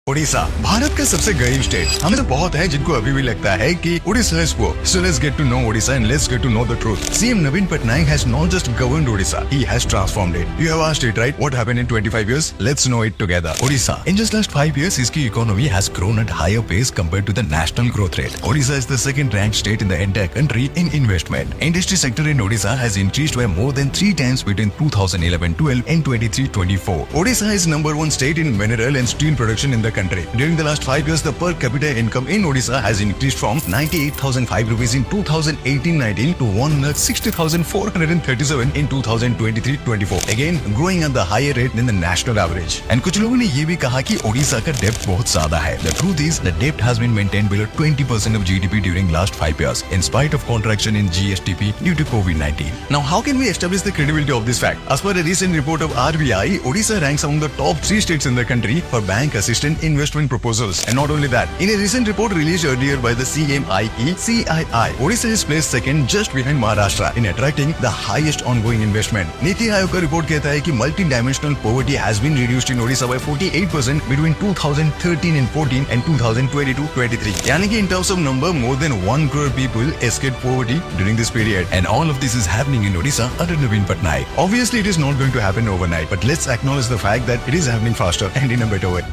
ओडिशा भारत का सबसे गरीब स्टेट। हमें तो बहुत है जिनको अभी भी लगता है कि Odisha is poor. So let's get to know Odisha and let's get to know the truth. CM Naveen Patnaik has not just governed Odisha, he has transformed it. You have asked it, right? What happened in 25 years? Let's know it together. Odisha. In just last 5 years, its economy has grown at higher pace compared to the national growth rate. Odisha is the second ranked state in the entire country in investment. Industry sector in Odisha has increased by more than 3 times between 2011-12 and 23-24. Odisha is number one state in mineral and steel production in the country. During the last 5 years, the per capita income in Odisha has increased from 98,005 rupees in 2018-19 to 1,60,437 in 2023-24. Again, growing at the higher rate than the national average. And कुछ लोगों ने ये भी कहा कि ओडिशा का depth बहुत ज्यादा है. The truth is, the debt has been maintained below 20% of GDP during last 5 years, in spite of contraction in GSTP due to COVID-19. Now, how can we establish the credibility of this fact? As per a recent report of RBI, Odisha ranks among the top 3 states in the country for bank assistant investment proposals. And not only that, in a recent report released earlier by the CMIE-CII, Odisha is placed second just behind Maharashtra in attracting the highest ongoing investment. Niti Aayog का report कहता है कि multi-dimensional poverty has been reduced in Odisha by 48% between 2013 and 14 and 2022-23. यानी कि in terms of number, more than 1 crore people escaped poverty during this period. And all of this is happening in Odisha under Naveen Patnaik. Obviously, it is not going to happen overnight, but let's acknowledge the fact that it is happening faster and in a better way.